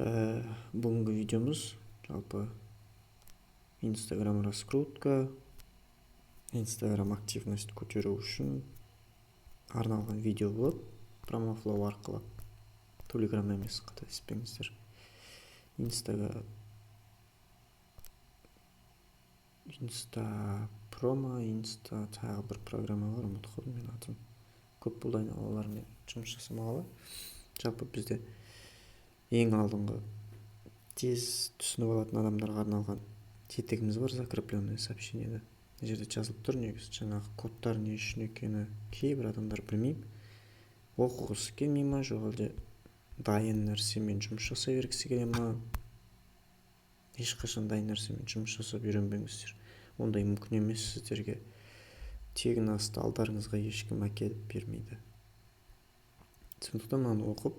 Бүгінгі видеомыз жалпы Instagram раскрутка, Instagram активность көтеру үшін арналған видео болады. Промофлоу арқылы. Telegram емес, қателеспеңіздер. Инста тағы бір программа бар, ұмытып қалдым мен атын. Көп болды айналалармен жұмыс жасамағалы. Жалпы бізде ең алдыңғы тез түсініп алатын адамдарға арналған тетігіміз бар, закрепленное сообщениеде. Мына жерде жазылып тұр негізі жаңағы кодтар не үшін екені кейбір адамдар білмейді. Оқығысы келмей ма, жоқ әлде дайын нәрсемен жұмыс жасай бергісі келе ма? Ешқашан дайын нәрсемен жұмыс жасап үйренбеңіздер. Ондай мүмкін емес, сіздерге тегін асты алдарыңызға ешкім әкеліп бермейді. Сондықтан мынаны оқып,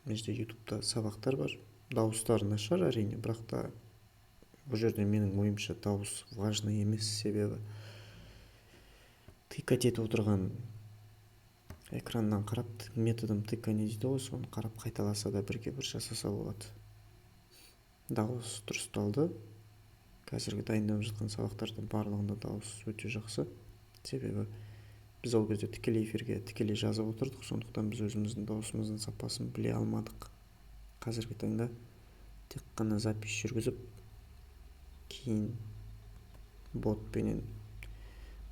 мына жерде ютубта сабақтар бар. Дауыстары нашар әрине, бірақ та бұл жерде менің ойымша дауыс важный емес, себебі тыкать етіп отырған экраннан қарап методом тыкания дейді ғой, соны қарап қайталаса да бірге бір жасаса болады. Дауыс дұрысталды. Қазіргі дайындап жатқан сабақтардың барлығында дауыс өте жақсы. Себебі біз ол кезде тікелей эфирге тікелей жазып отырдық, сондықтан біз өзіміздің дауысымыздың сапасын біле алмадық. Қазіргі таңда тек қана запись жүргізіп, кейін ботпенен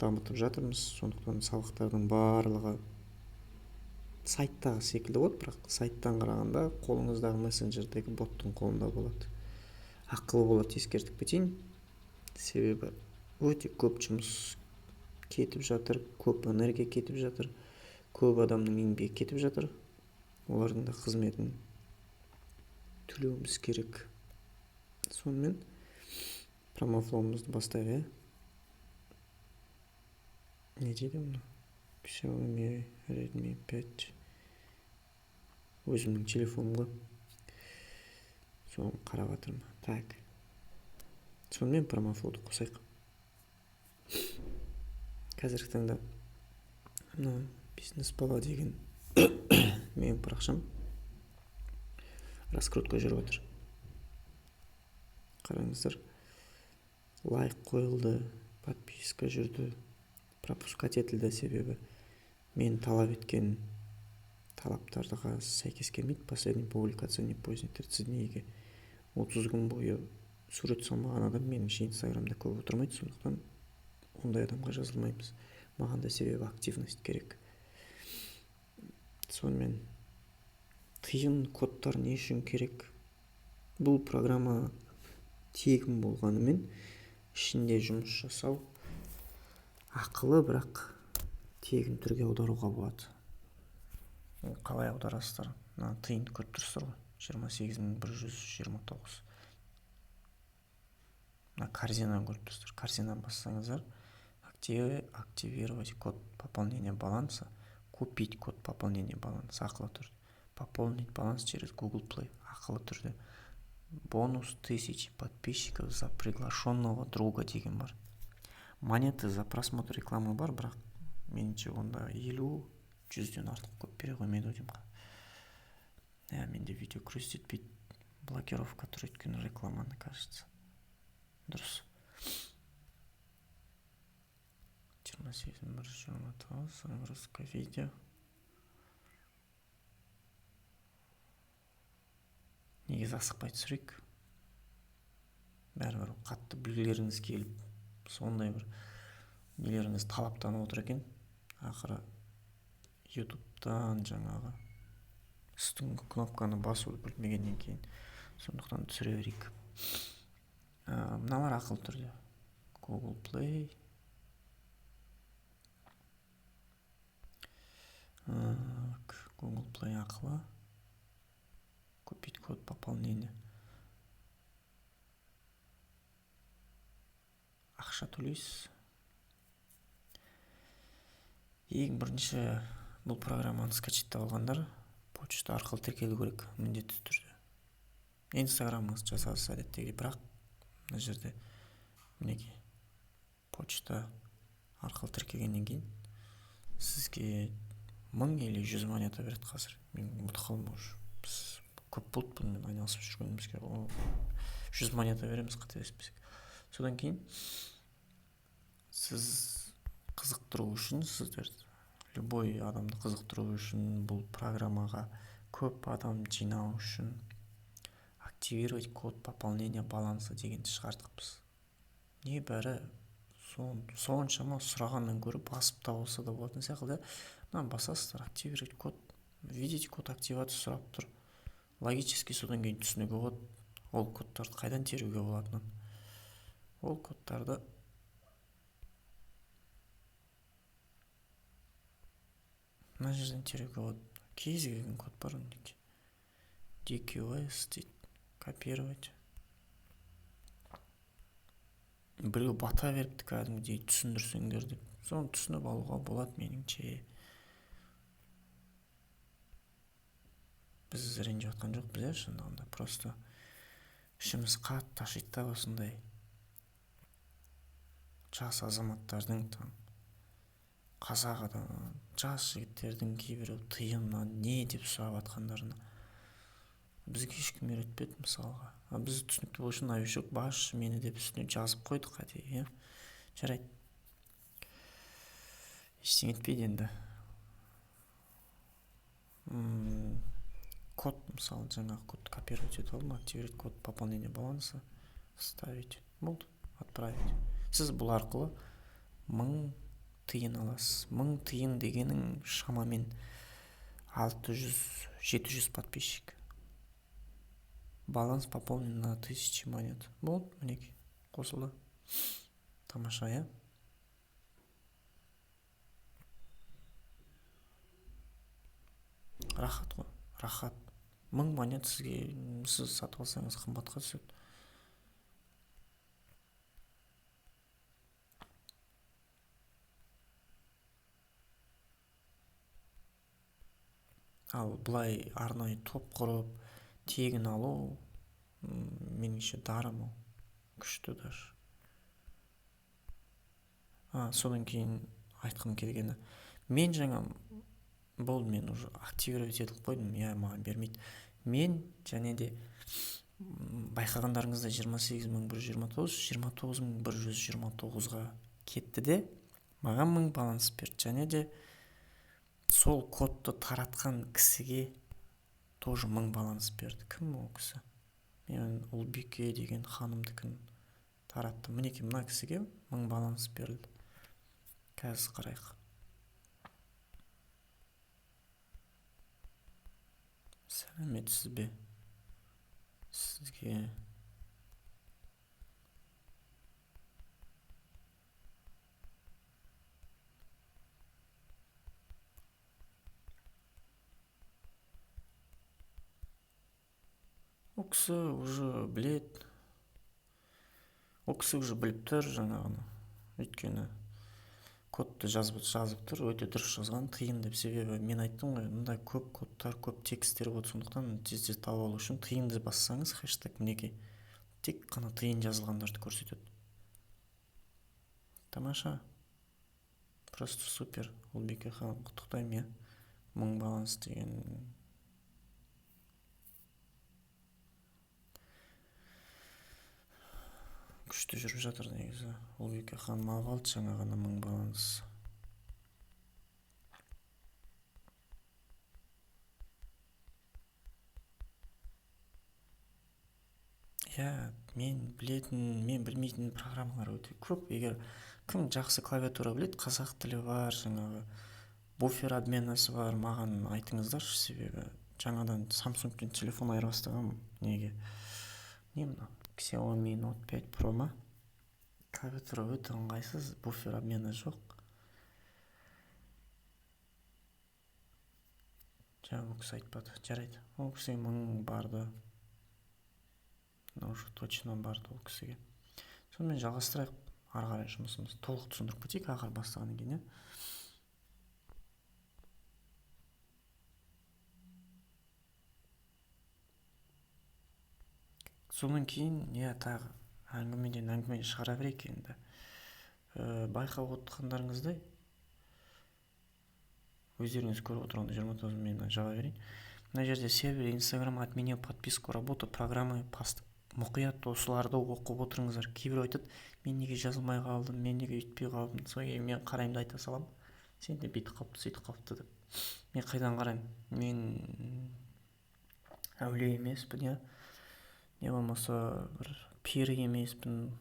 дамытып жатырмыз. Сондықтан сабақтардың барлығы сайттағы секілді болады, бірақ сайттан қарағанда қолыңыздағы мессенджердегі боттың қолында болады. Ақылы болады, ескертіп кетейін. Себебі өте көп жұмыс кетіп жатыр, көп энергия кетіп жатыр, көп адамның еңбегі кетіп жатыр. Олардың да қызметін төлеуіміз керек. Сонымен промофлоуымызды бастайық, не дейді мұны? Xiaomi Redmi 5. Өзімнің телефонымға. Соны қарап жатырмын. Так. Сонымен промофлоуды қосайық. Қазіргі таңда бизнес бала деген менің парақшам раскрутка жүріп отыр. Қараңыздар, лайк қойылды, подписка жүрді, пропускать етілді, себебі мен талап еткен талаптарға сәйкес келмейді. Последний публикация не поздний 30 днейге 30 күн бойы сурет салмаған адам меніңше Инстаграмда көп отырмайды, сондықтан ондай адамға жазылмаймыз. Маған да себебі активность керек. Сонымен тиын кодтар не үшін керек? Бұл программа тегін болғанымен ішінде жұмыс жасау ақылы, бірақ тегін түрге аударуға болады. Қалай аударасыздар? Тиынды көріп тұрсыздар ғой, 28129. Корзинаны көріп тұрсыздар. Корзинаны бассаңыздар, активировать код пополнения баланса, купить код пополнения баланса ақылы түрде, пополнить баланс через Google Play ақылы түрде, бонус 1000 подписчиков за приглашенного друга деген бар. Монеты за просмотр рекламы бар, бірақ меніңше онда 50-100-ден артық көп бере қоймайды деймін. Менде видео көрсетпейді, блокировка тұр, өйткені рекламаны, кажется. Дұрыс. 28.1.29, загрузка видео. Негізі асықпай түсірейік. Бәрібір қатты білгілеріңіз келіп, сондай бір нелеріңіз талаптанып отыр екен. Ақыры ютубтан жаңағы үстіңгі кнопканы басуды білмегеннен кейін, сондықтан түсіре берейік. Мыналар ақылы түрде. Google Play. Google Play ақылы. Купить код пополнения. Ақша төлейсіз. Ең бірінші бұл программаны скачаттап алғандар почта арқылы тіркелу керек, міндетті түрде. Инстаграмыңыз жасасыз әдеттегідей, бірақ мына жерде мінекей почта арқылы тіркелгеннен кейін сізге 1000 или 100 монета береді қазір. Мен ұмытып қалдым уже. көп болды бұнымен айналысып жүргенімізге. 100 монета береміз қателеспесек. Содан кейін сіз қызықтыру үшін, сіздерді любой адамды қызықтыру үшін, бұл программаға көп адам жинау үшін активировать код пополнения баланса дегенді шығардықпыз. Небәрі соншама сұрағаннан көріп басып та болса да болатын секілді, мынаны басасыздар, активировать код, видите код активация сұрап тұр. Логически содан кейін түсінуге болады, ол кодтарды қайдан теруге болатынын. Ол кодтарды мына жерден теруге болады. Кез келген код бар ондеке. DQS дейді, копировать. Біреу бата беріпті кәдімгідей түсіндірсеңдер деп. Соны түсініп алуға болады меніңше. Біз ренжіп жатқан жоқпыз, шындығында. Просто ішіміз қатты ашиды да осындай жас азаматтардың, қазақ адам, жас жігіттердің кейбіреу тиыннан не деп сұрап жатқандарына бізге ешкім үйретпеді мысалға. Біз түсінікті болу үшін Аюшек баш мені деп үстіне жазып қойдық қате. Жарайды. Ештеңе етпейді енді. Код, мысалы, жаңағы код копировать етіп алдым, активировать код пополнения баланса, вставить, болды, отправить. Сіз бұл арқылы 1000 тиын аласыз. 1000 тиын дегенің шамамен 600-700 подписчик. Баланс пополнен на 1000 монет. Болды, мінеки, қосылды. Тамаша, Рахат қой, рахат. 1000 монет сізге, сіз сатып алсаңыз қымбатқа түседі. Ал бұлай арнайы топ құрып, тегін алу, меніңше дарым ол. Күшті даже. Содан кейін айтқым келгені. Мен жаңа болды, мен уже активировать етіп қойдым, маған бермейді. Мен және де байқағандарыңызда 28129-29129-ға кетті де, маған 1000 баланс берді. Және де сол кодты таратқан кісіге тоже 1000 баланс берді. Кім ол кісі? Мен Ұлбике деген ханымдікін тараттым. Мінеки мына кісіге 1000 баланс берді. Қазір қарайық. Сәлеметсіз бе? Сізге ол кісі уже білет. Ол кісі уже біліп тұр жаңағыны. Өйткені кодты жазып тұр, өте дұрыс жазған, тиын деп. Себебі мен айттым ғой, мындай көп кодтар, көп тексттер болады, сондықтан тез таба алу үшін тиынды бассаңыз, хэштег мінеки, тек қана тиын жазылғандарды көрсетеді. Тамаша. Просто супер. Ұлбике ханым, құттықтаймын, 1000 баланс деген. Күшті жүріп жатыр негізі. Ұлбике ханым алып алды жаңа ғана 1000 баланс. Мен білетін, мен білмейтін программалар өте көп. Егер кім жақсы клавиатура білет, қазақ тілі бар, жаңағы буфер обменасы бар, маған айтыңыздаршы, себебі жаңадан Samsung-пен телефон айырбастағам. Неге? Не мына? Xiaomi Note 5 Pro ма? Клавиатура өте ыңғайсыз, буфер обмені жоқ. Жаңа ол кісі айтпады. Жарайды. Ол кісіге 1000 барды. Уже точно барды ол кісіге. Сонымен жалғастырайық. Ары қарай жұмысымыз толық түсіндіріп кетейік, ақыр бастағаннан кейін. Сонан кейін, тағы әңгімеден әңгіме шығара берейік енді. Байқап отырғандарыңыздай, өздеріңіз көріп отырғанда 29 мен жаба берейін. мына жерде сервер Инстаграм отменил подписку работу программы мұқият осыларды оқып отырыңыздар. Кейбір айтады, мен неге жазылмай қалдым, мен неге үйтпей қалдым. Содан кейін мен қараймын да айта салам, сен де бүйтіп қалыпты сөйтіп қалыпты деп. Мен қайдан қараймын, мен әулие емеспін, иә, не болмаса бір пері емеспін.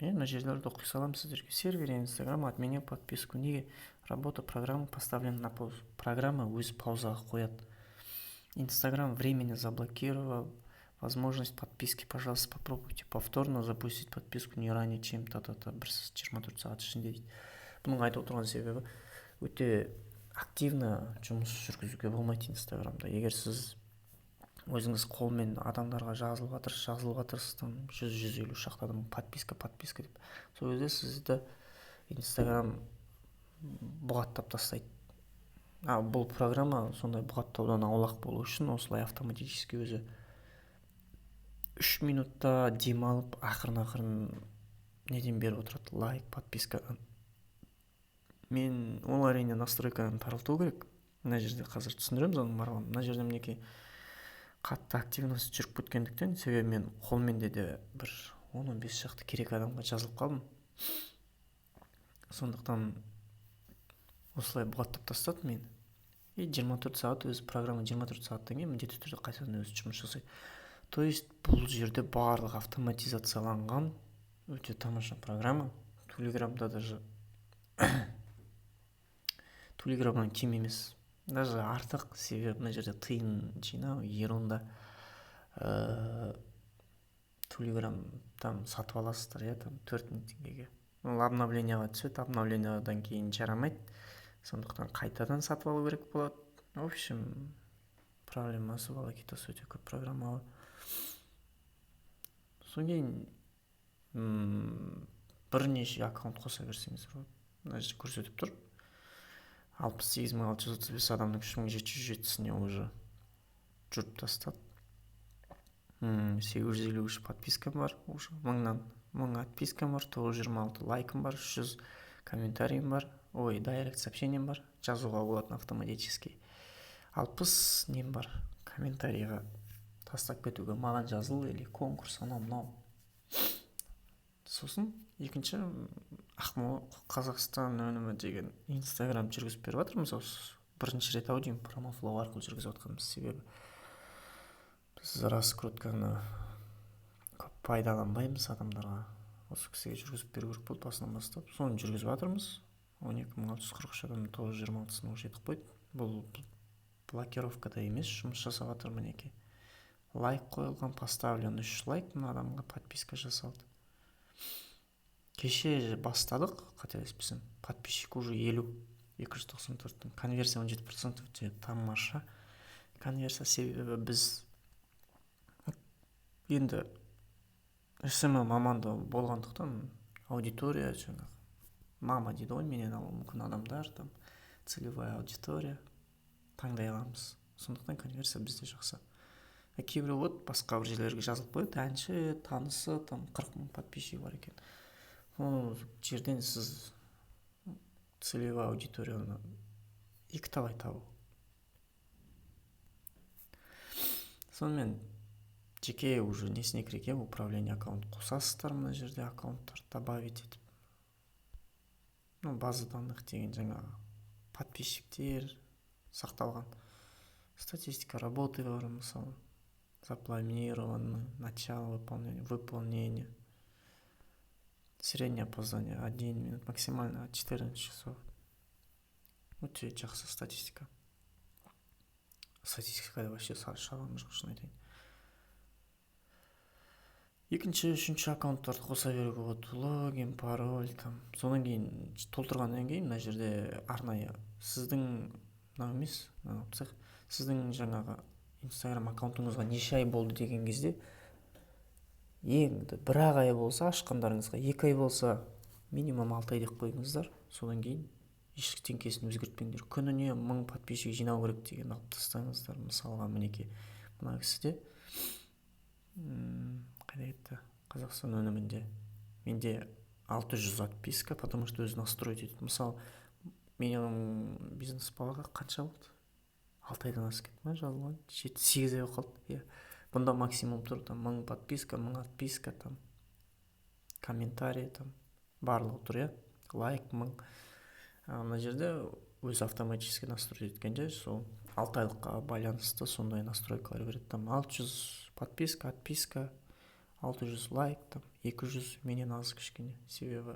Мен мына жерлерді оқи салам сіздерге. Сервер Инстаграм отменил подписку. Неге? Работа программы поставлена на паузу. Программа өзі паузаға қояды. Инстаграм временно заблокировал возможность подписки. Пожалуйста, попробуйте повторно запустить подписку не ранее, чем та-та-та. 24 сағат ішінде дейді. Бұның айтып отырған себебі өте активно жұмыс жүргізуге болмайды Инстаграмда. Егер сіз өзіңіз қолмен адамдарға жазылып жатырсыз, там 100-150 шақты адам подписка деп, сол кезде сізді Инстаграм бұғаттап тастайды. Бұл программа сондай бұғаттаудан аулақ болу үшін осылай автоматически өзі 3 минутта демалып ақырын неден беріп отырады, лайк, подпискадан. Мен ол әрине настройканы тарылту керек. Мына жерде қазір түсіндіреміз оның барлығын. Мына жерде мінекей қатты активность жүріп кеткендіктен, себебі мен қолмен де бір 10-15 шақты керек адамға жазылып қалдым. Сондықтан осылай бұғаттап тастады мені. 24 сағат өзі программа 24 сағаттан кейін міндетті түрде қайтадан өзі жұмыс жасайды. То есть бұл жерде барлық автоматизацияланған өте тамаша программа. Телеграмда даже Телеграмнан кем емес, даже артық, себебі мына жерде тиын жинау ерунда. Телеграм там сатып аласыздар, иә, там 4000 теңгеге. Ол обновлениеға түседі, обновлениедан кейін жарамайды, сондықтан қайтадан сатып алу керек болады. В общем, проблемасы волокитасы өте көп программалы. Содан кейін бірнеше аккаунт қоса берсеңіз болады. Мына жерде көрсетіп тұр. 68.635 адамның 3707-сіне уже жүріп тастады. 853 подпискам бар, уже 1000 отпискам бар, 926 лайкым бар, 300 комментариям бар, дайрект сообщением бар, жазуға болатын автоматически. 60 нем бар, комментарийға тастап кетуге, маған жазыл, или конкурс, анау. Сосын екінші Ақмола Қазақстан өнімі деген Инстаграм жүргізіп беріп жатырмыз. Бірінші рет деймін, промофлоу арқылы жүргізіп жатқанымыз, себебі біз раскрутканы көп пайдаланбаймыз адамдарға. Осы кісіге жүргізіп беру керек болды басынан бастап. Соны жүргізіп жатырмыз. 12643 адамның 926-сына уже жетіп қойды. Бұл блокировкада емес, жұмыс жасап жатыр мінекей. Лайк қойылған, поставлен 3 лайк, мына адамға подписка жасалды. Кеше бастадық, қателеспесем, подписчик уже 294-тің, конверсия 17%, өте тамаша конверсия, себебі біз енді СМ маманды болғандықтан аудитория, жаңағы мама дейді ғой, менен алуы мүмкін адамдар, там целевая аудитория таңдай аламыз. Сондықтан конверсия бізде жақсы. Кейбір болады, басқа бір жерлерге жазылып қояды, әнші, танысы, там 40 мың подписчик бар екен. Ол жерден сіз целевая аудиторияны екі талай табу. Сонымен жеке уже несіне керек, управление аккаунт қосасыздар, мына жерде аккаунттар добавить етіп. База данных деген жаңағы подписчиктер сақталған. Статистика работы бар, мысалы, запланировано, начало выполнения. Среднее опоздание 1 минут, максимально 14 часов. Өте жақсы статистика. Статистикада вообще шалам жоқ, шын айтайын. Екінші, үшінші аккаунттарды қоса беруге болады. Логин, пароль, там. Содан кейін толтырғаннан кейін мына жерде арнайы сіздің сіздің жаңағы Инстаграм аккаунтыңызға неше ай болды деген кезде, енді 1 ай болса ашқандарыңызға, 2 ай болса минимум 6 ай деп қойыңыздар. Содан кейін еш теңкесін өзгертпеңдер. Күніне 1000 подписчик жинау керек деген алып тастаңыздар. Мысалға мінекей мына кісіде қайда кетті, Қазақстан өнімінде менде 600 отписка, потому что өзі настроить етеді. Мысалы, менің бизнес балаға қанша болды? 6 айдан асып кетті ма жазылған? 7-8 ай болып қалды. Бұнда максимум тұр, там 1000 подписка, 1000 отписка, там комментарий, там барлығы тұр, лайк 1000. Мына жерде өзі автоматически настрой еткен жай, сол 6 айлыққа байланысты сондай настройкалар береді. Там 600 подписка, отписка, 600 лайк, там 200 менен аз кішкене. Себебі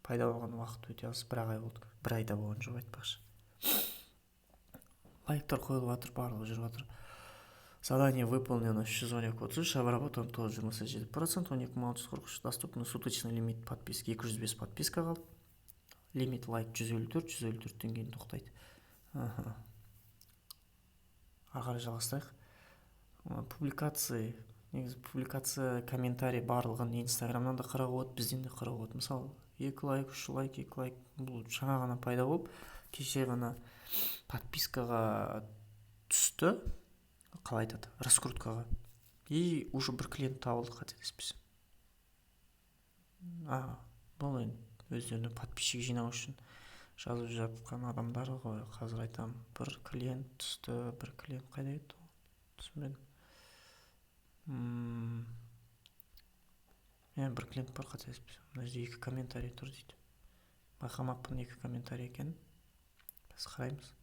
пайда болған уақыт өте аз, бір ай болды. Бір айда болған жоқ айтпақшы. Лайктар қойылып жатыр, барлығы жүріп жатыр. Задание выполнено 612.33, обработан тоже 97%, 12643, доступный суточный лимит подписки 205 подписка қалды. Лимит лайк 154 кейін тоқтайды. Ағары жалғастайық. Публикация, негізі публикация, комментарий барлығын инстаграмнан да қарауға болады, бізден де қарауға болады. Мысалы 2 лайк, 3 лайк, 2 лайк, бұл жаңа ғана пайда болып, кеше ғана подпискаға түсті, қалай айтады, раскруткаға, и уже бір клиент табылды, қателеспесем. Бұл енді өздеріне подписчик жинау үшін жазып жатқан адамдар ғой. Қазір айтам, бір клиент түсті, бір клиент қайда кетті? Түсінбедім. Бір клиент бар, қателеспесем. Мына жерде 2 комментарий тұр дейді. Байқамаппын 2 комментарий екенін. Біз қараймыз.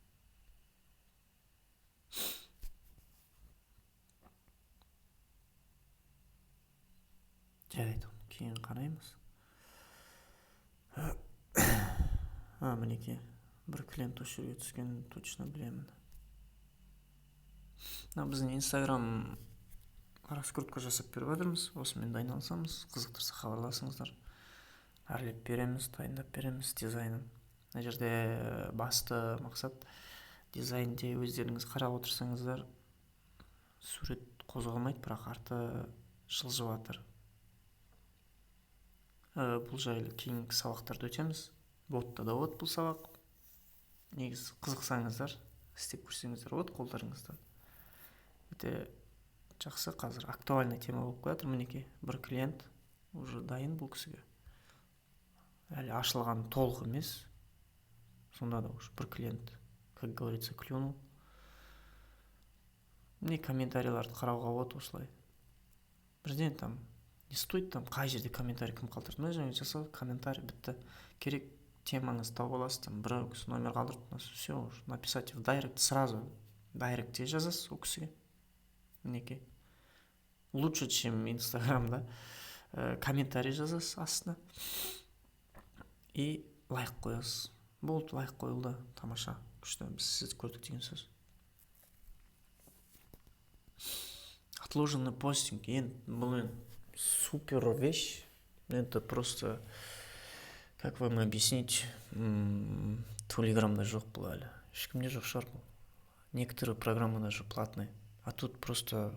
Жарайды, кейін қараймыз. Мінеке, бір клиент осы жерге түскенін точно білемін. Біздің инстаграм раскрутка жасап беріп жатырмыз. Осымен айналысамыз. Қызықтырса хабарласыңыздар. Әрлеп береміз, дайындап береміз дизайнын. Мына жерде басты мақсат дизайнде өздеріңіз қарап отырсаңыздар, сурет қозғалмайды, бірақ арты жылжып жатыр. Бұл жайлы кейінгі сабақтарды өтеміз. Ботта да болады бұл сабақ. Негізі қызықсаңыздар, істеп көрсеңіздер болады қолдарыңыздан. Өте жақсы, қазір актуальный тема болып келатыр. Мінеке, бір клиент уже дайын бұл кісіге. Әлі ашылған толық емес. Сонда да уже бір клиент, как говорится, клюнул. Міне комментарийларды қарауға болады осылай. Бірден там не стоит, там қай жерде комментарий кім қалдырды, жаңа жасау комментарий бітті. Керек темаңыз тауып аласыз, там бір кісі номер қалдырды, все, написать в дайрект, сразу дайректте жазасыз ол кісіге. Мінеке, лучше, чем инстаграмда комментарий жазасыз астына и лайк қоясыз. Болды, лайк қойылды, тамаша, күшті, біз сізді көрдік деген сөз. Отложенный постинг, бұл супер вещь. Это просто, как вам объяснить, Телеграмда жоқ бұл әлі. Ешкімде жоқ шығар бұл. Некоторые программы даже платные. А тут просто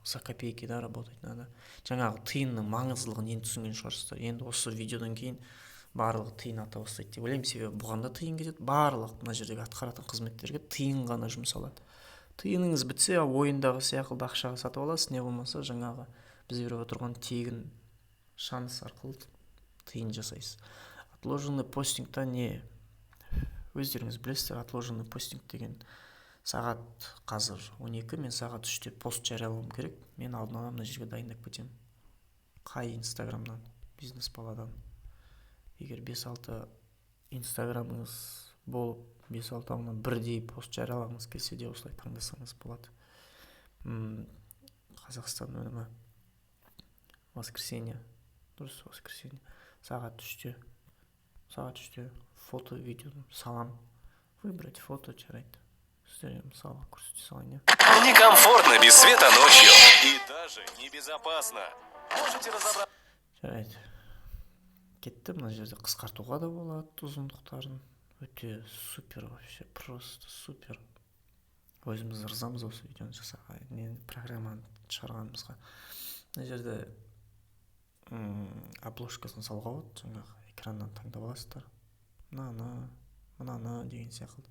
за копейки, да, работать надо. Жаңағы тиынның маңыздылығын енді түсінген шығарсыздар. Енді осы видеодан кейін барлығы тиын ата бастайды деп ойлаймын. Себебі бұғанда тиын кетеді. Барлық мына жердегі атқаратын қызметтерге тиын ғана жұмсалады. Тиыныңыз бітсе, ойындағы сияқты ақшаға сатып аласыз, не болмаса жаңағы біз беріп отырған тегін шанс арқылы тиын жасайсыз. Отложенный постингта не? Өздеріңіз білесіздер, отложенный постинг деген сағат қазір 12, мен сағат 3-те пост жариялауым керек. Мен алдын ала мына жерге дайындап кетемін. Қай инстаграмнан, бизнес баладан. Егер 5-6 инстаграмыңыз болып, 5-6 аңнан бірдей пост жариялағыңыз келсе де осылай таңдасаңыз болады. Қазақстан өнімі воскресенье, дұрыс, воскресенье, сағат 3-те фото, видео салам. Выбрать фото, жарайды. Сіздерге мысалы көрсете салайын. Некомфортно без света ночью. И даже небезопасно. Можете разобрать. Жарайды. Кетті, мына жерде қысқартуға да болады ұзындықтарын. Өте супер, вообще просто супер. Өзіміз ырзамыз осы видеоны жасауға, программаны шығарғанымызға. Мына жерде обложкасын салуға болады, жаңағы экраннан таңдап аласыздар. Мынаны деген сияқты.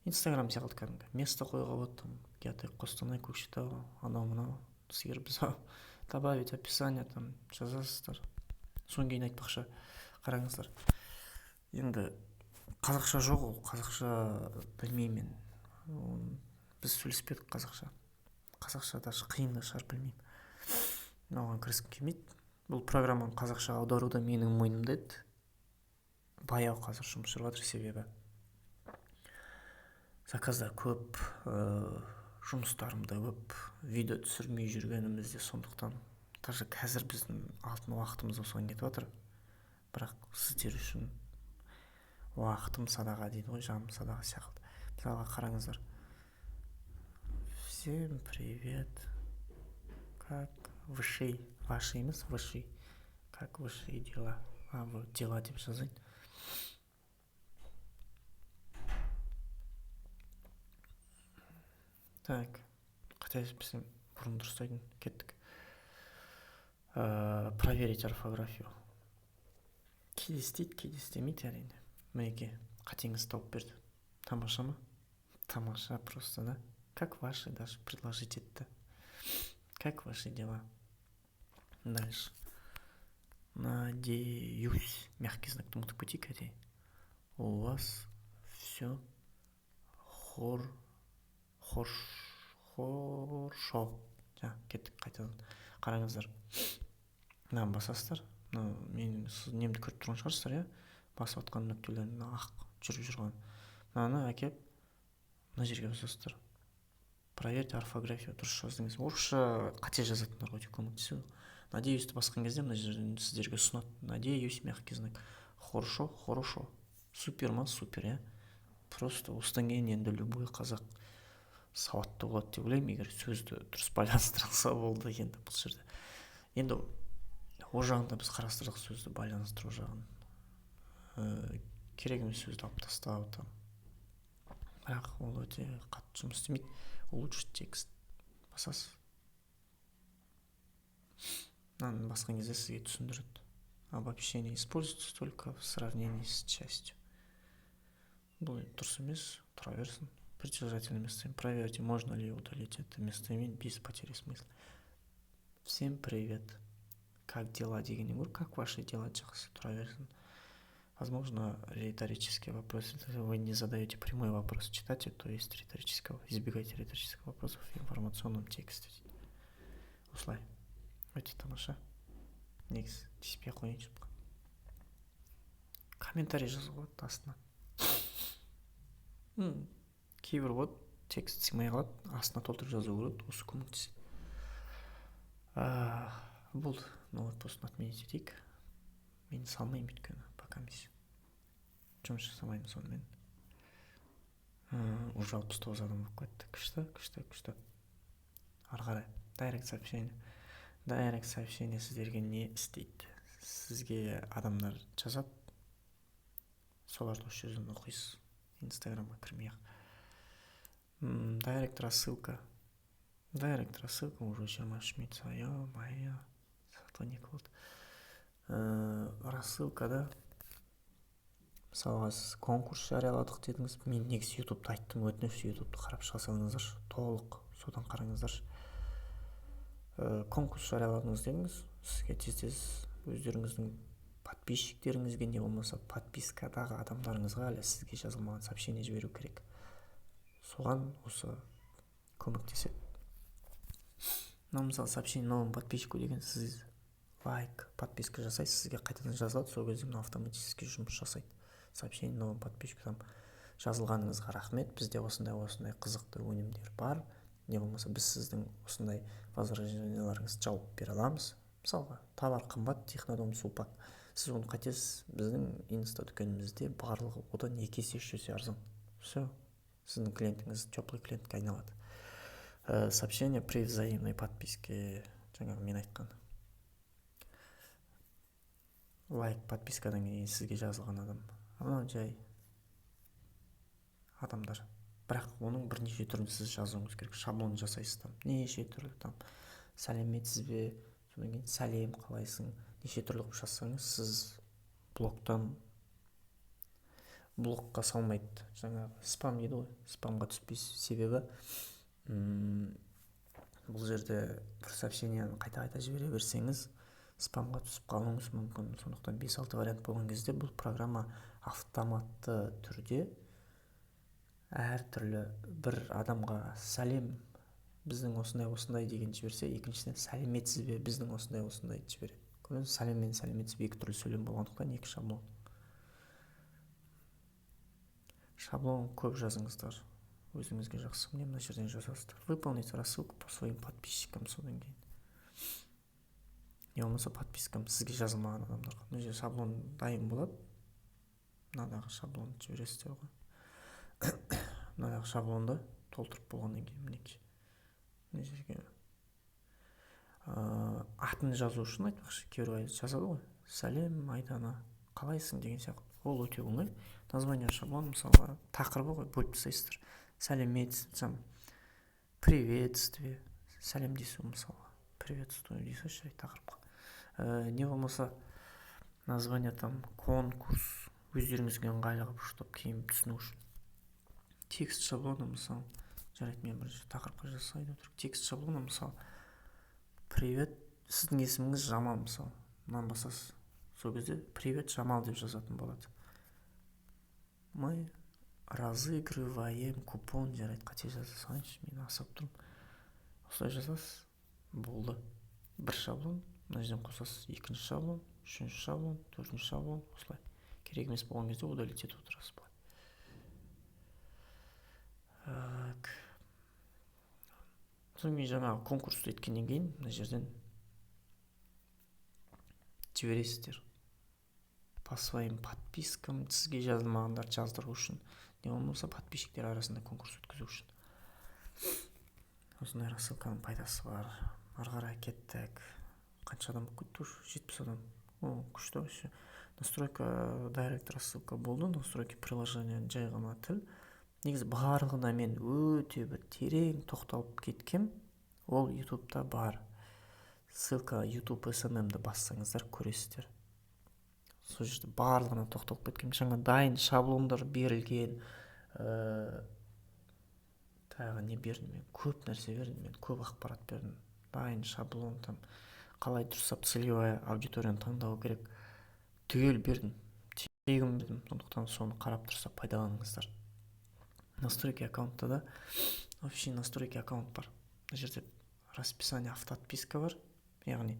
Инстаграм сияқты кәдімгі место қойға болады, там Геотек, Қостанай, Көкшетау, анау-мынау. Сіздер біз добавить описание там жазасыздар. Соң кейін айтпақша қараңыздар. Енді қазақша жоқ ол, қазақша білмеймін. біз сөйлеспедік қазақша даже қиын да шығар, білмеймін, оған кіріскім келмейді. Бұл программаны қазақша аудару да менің мойнымда еді. Баяу қазір жұмыс жүріп жатыр, себебі заказдар көп, жұмыстарым да көп, видео түсірмей жүргенімізде, сондықтан даже қазір біздің алтын уақытымыз осыған кетіп жатыр. Бірақ сіздер үшін уақытым садаға дейді ғой, жаным садаға сияқты. Мысалға қараңыздар. Всем привет. Как ваши емес, ваши. Как ваши дела? Вот дела деп жазайын. Так, қателеспесем, бұрын дұрыс айтын, кеттік. Проверить орфографию. Кейде істейді, кейде істемейді әрине. Мінеке, қатеңіз тауып берді. Тамаша ма? Тамаша просто, да? Как ваши, даже предложить это? Как ваши дела? Дальше. Надеюсь, мягкий знак, тому так пути, Катя. У вас все хорошо. Кеттік қайтадан. Қараңыздар. Мынаны басасыздар. Мен немді көріп тұрған шығарсыздар, иә? Басып отқан нүктелерін ақ жүріп жүрген. Мынаны әкеп, мына жерге басасыздар. Проверьте орфографию, дұрыс жаздыңыз. Орысша қате жазатындар өте көмектеседі. Надеюсьті басқан кезде мына жерден сіздерге ұсынады. Надеюсь, мягкий знак. Хорошо. Супер ма? Супер, иә? Просто осыдан кейін енді любой қазақ сауатты болады деп ойлаймын, егер сөзді дұрыс байланыстыра алса болды енді бұл жерде. Енді о жағында біз қарастырдық, сөзді байланыстыру жағын. Керек емес сөзді алып тастау там. Бірақ ол өте қатты жұмыс істемейді. Улучшить текст басасыз. Мынаны басқан кезде сізге түсіндіреді. Обобщение используется только в сравнении с частью. Бұл дұрыс емес, тұра берсін. Притяжательное местоимение. Проверьте, можно ли удалить это местоимение без потери смысла. Всем привет. Как дела дегеннен гөрі, как ваши дела жақсы, тұра берсін. Возможно, риторический вопрос. Если вы не задаете прямой вопрос читателю, то есть избегайте риторических вопросов в информационном тексте. Осылай. Өте тамаша. Негізі тиіспей қойыңыз. Комментарий жазуға астына. Кейбір вот текст сыймай қалады, астына толтырып жазу керек, осы көмектеседі. Бұл ноутпостын отменить етейік. Мен салмаймын өйткені, пока емес. Жұмыс жасамаймын сонымен. Уже 69 адам болып кетті. Күшті. Ары қарай. Дайрект сообщение сіздерге не істейді? Сізге адамдар жазады. Соларды осы жерден оқисыз. Инстаграмға кірмей-ақ. Дайрект рассылка уже 23 минут. Ё-моё. Сатоник болды. Рассылкада мысалға сіз конкурс жарияладық дедіңіз. Мен негізі ютубты айттым, өтініш ютубты қарап шыға салыңыздаршы, толық содан қараңыздаршы. Конкурс жарияладыңыз дедіңіз. Сізге тез өздеріңіздің подписчиктеріңізге не болмаса подпискадағы адамдарыңызға әлі сізге жазылмаған сообщение жіберу керек. Соған осы көмектеседі. Мысалы сообщение новому подписчику деген сіз лайк, подписка жасайсыз, сізге қайтадан жазылады, сол кезде автоматически жұмыс жасайды. Сообщение новому подписчику там жазылғаныңызға рахмет, бізде осындай қызықты өнімдер бар. Не болмаса біз сіздің осындай возраженияларыңызды жауап бере аламыз. Мысалға, товар қымбат, технодом супак. Сіз оны қайтесіз, біздің инста дүкенімізде барлығы одан 2 есе 3 есе арзан. Все, сіздің клиентіңіз теплый клиентке айналады. Сообщение при взаимной подписке, жаңағы мен айтқан. Лайк, подпискадан кейін сізге жазылған адам. Анау жай адамдар. Бірақ оның бірнеше түрін сіз жазуыңыз керек. Шаблон жасайсыз там. Неше түрлі там. Сәлеметсіз бе? Содан кейін сәлем қалайсың? Неше түрлі қылып жазсаңыз, сіз блокқа салмайды. Жаңағы спам дейді ғой. Спамға түспейсіз. Себебі бұл жерде бір сообщениені қайта жібере берсеңіз, спамға түсіп қалуыңыз мүмкін. Сондықтан 5-6 вариант болған кезде бұл программа автоматты түрде әртүрлі бір адамға сәлем біздің осындай деген жіберсе, екіншіден сәлеметсіз бе біздің осындай жібереді. Көрдіңіз, сәлем мен сәлеметсіз екі түрлі сөйлем болғандықтан екі шаблон. Шаблон көп жазыңыздар. Өзіңізге жақсы. Міне мына жерден жазасыздар. Выполнить рассылку по своим подписчикам, содан кейін. Не болмаса подпискам сізге жазылмаған адамдарға. Мына жерде шаблон дайын болады. Мынадағы шаблонды жібересіздер ғой. Мынадағы шаблонды толтырып болғаннан кейін мінекей. Мына жерге атын жазу үшін айтпақшы, кейбір жазады ғой. Сәлем Айдана, қалайсың деген сияқты. Ол өте оңай. Название шаблон, мысалы, тақырыбы ғой, бөліп тастайсыздар. Сәлеметсің, приветствие, сәлемдесу мысалы. Приветствую дейсіз тақырыпқа. Не болмаса название там конкурс, өздеріңізге ыңғайлы қылып ұштап кейін түсіну үшін. Текст шаблоны мысалы, жарайды, мен бірінші тақырыпқа жасайын отырып. Текст шаблоны мысалы, привет, сіздің есіміңіз Жамал мысалы. Мынаны басасыз. Сол кезде привет Жамал деп жазатын болады. Мы разыгрываем купон, жарайды, қате жаза салайыншы, мен асығып тұрмын. Осылай жазасыз, болды. Бір шаблон, мына жерден қосасыз, екінші шаблон, үшінші шаблон, төртінші шаблон, осылай. Керек емес болған кезде удалить етіп отырасыз былай. Содан кейін жаңағы конкурсты еткеннен кейін мына жерден жібересіздер. По своим подпискам, сізге жазылмағандар жаздыру үшін, не болмаса подписчиктер арасында конкурс өткізу үшін. Осындай рассылканың пайдасы бар. Ары қарай кеттік. Қанша адам кетті? 70 адам. Күшті вообще. Настройка директ рассылка болды. Настройки приложения жай ғана тіл. Негізі барлығына мен өте бір терең тоқталып кеткем. Ол ютубта бар. Ссылка YouTube SMM-ді бассаңыздар көресіздер. Сол жерде барлығына тоқталып кеткем. Жаңа дайын шаблондар берілген. Тағы не бердім мен? Көп нәрсе бердім мен. Көп ақпарат бердім. Дайын шаблон там. Қалай дұрыстап целевая аудиторияны таңдау керек. Түгел бердім. Тегін бердім. Сондықтан соны қарап тұрсап пайдаланыңыздар. Настройки аккаунтта да вообще настройки аккаунт бар. Мына жерде расписание автоотписка бар. Яғни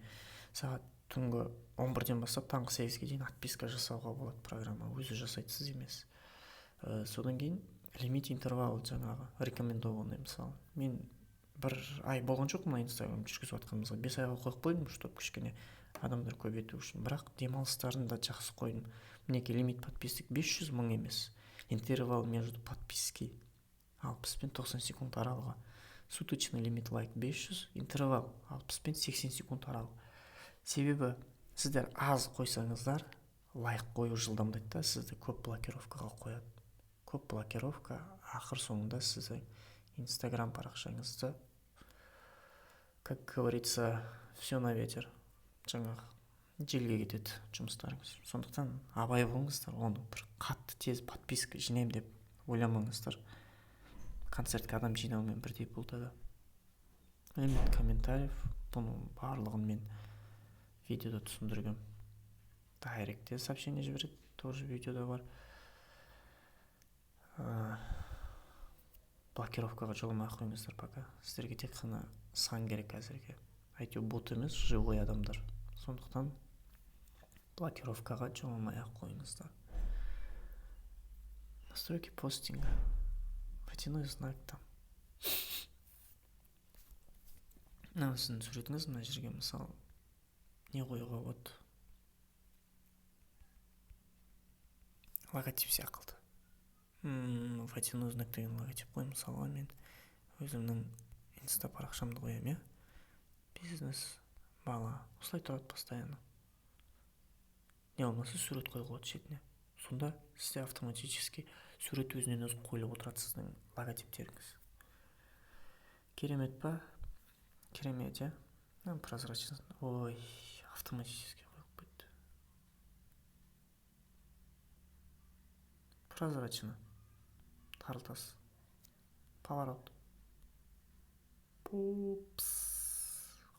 сағат түнгі 11-ден бастап таңғы 8-ге дейін отписка жасауға болады. Программа өзі жасайды, сіз емес. Содан кейін лимит интервалы жаңағы рекомендованный мысалы. Мен бір ай болған жоқ мына Инстаграм жүргізіп жатқанымызға. 5 айға қойып қойдым, чтобы кішкене адамдар көбейту үшін. Бірақ демалыстарын да жақсы қойдым. Мінекей лимит подписок 500 мың емес. Интервал между подписки 60 пен 90 секунд аралығы. Суточный лимит лайк 500, интервал 60 пен 80 секунд аралығы. Себебі сіздер аз қойсаңыздар, лайк қою жылдамдайды да, сізді көп блокировкаға қояды. Көп блокировка ақыр соңында сіздің Инстаграм парақшаңызды, как говорится, все на ветер. Жаңағы желге кетеді жұмыстарыңыз. Сондықтан абай болыңыздар, оны бір қатты тез подписка жинаймын деп ойламаңыздар. Концертке адам жинаумен бірдей болды да. Лимит комментариев, бұның барлығын мен видеода түсіндіргем. Директте сообщение жібереді, тоже видеода бар. Блокировкаға жоламай қойыңыздар пока. Сіздерге тек қана сан керек әзірге. Әйтеу бот емес, живой адамдар. Сондықтан блокировкаға жоламай қойыңыздар. Настройки постинга. Водяной знак там. Мына сіздің суретіңіз, мына жерге мысалы не қоюға болады? Логотип сияқты. Водяной знак деген логотип қой, мысалы мен өзімнің инста парақшамды қоямын, бизнес, бала, осылай тұрады постоянно. Не болмаса сурет қойуға болады шетіне. Сонда сізде автоматически сурет өзінен өзі қойылып отырады сіздің логотиптеріңіз. Керемет па? Керемет, я? Прозрачно. Ой, автоматически қойып кетті. Прозрачно. Тарылтасы. Поворот. Пупс.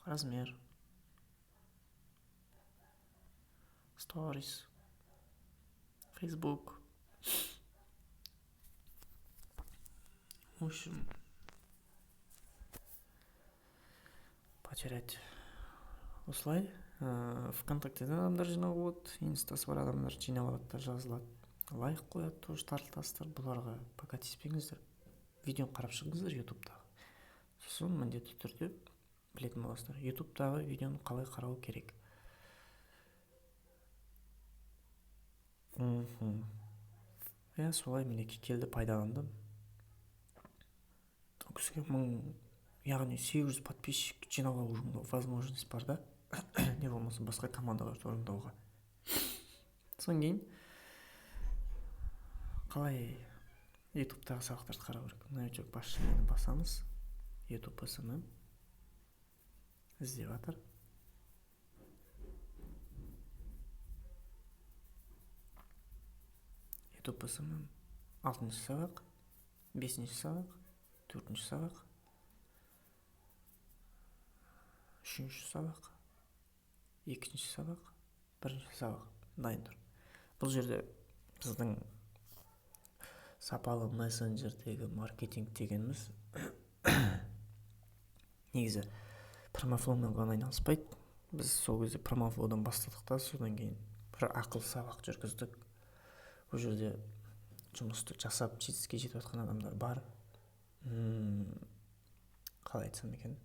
Размер. Stories. Facebook. В общем, потерять осылай. ВКонтактеден адамдар жинауға болады, инстасы бар адамдар жинап алады да жазылады, лайк қояды, тоже тарылтасыздар. Бұларға пока тиіспеңіздер, видеоны қарап шығыңыздар ютубтағы, сосын міндетті түрде білетін боласыздар ютубтағы видеоны қалай қарау керек. Солай мінекей келді, пайдаландым. Кісіге 1000, яғни 800 подписчик жинауға возможность бар да. Не болмаса басқа командаларды орындауға. Содан кейін қалай ютубтағы сабақтарды қарау керек? Новичок басшылығын басамыз. YouTube ісімі іздеп жатыр. YouTube ісімі 6-шы сабақ, 5-шы сабақ, 4-шы сабақ, 3-шы сабақ, 2-шы сабақ, 1-шы сабақ. Дайын тұр. Бұл жерде біздің сапалы мессенджердегі маркетинг дегеніміз негізі промофлоумен ғана айналыспайды. Біз сол кезде промофлоудан бастадық та, содан кейін бір ақыл сабақ жүргіздік. Бұл жерде жұмысты жасап жетістікке жетіп жатқан адамдар бар. Қалай айтсам екен,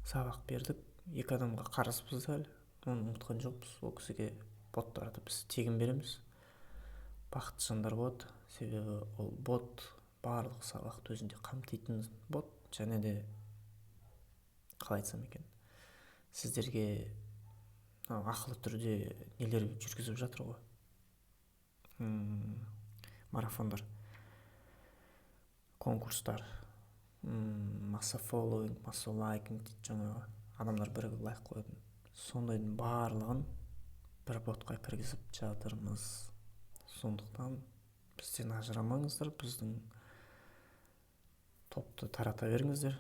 сабақ бердік, 2 адамға қарызбыз әлі, оны ұмытқан жоқпыз. Ол кісіге боттарды біз тегін береміз. Бақытты жандар болады, себебі ол бот барлық сабақты өзінде қамтитын бот, және де қалай айтсам екен, сіздерге ақылы түрде нелер жүргізіп жатыр ғой, марафондар, конкурстар, масса фоллоуинг, масса лайкинг дейді, жаңағы адамдар бірігіп лайк қоятын, сондайдың барлығын бір ботқа кіргізіп жатырмыз. Сондықтан бізден ажырамаңыздар, біздің топты тарата беріңіздер.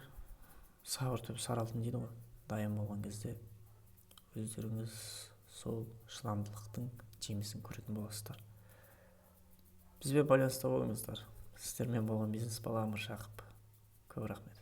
Сабыр түбі сары алтын дейді ғой, дайын болған кезде өздеріңіз сол шыдамдылықтың жемісін көретін боласыздар. Бізбен байланыста болыңыздар. Сіздермен болған бизнес балам Мыржақып. Көп рахмет.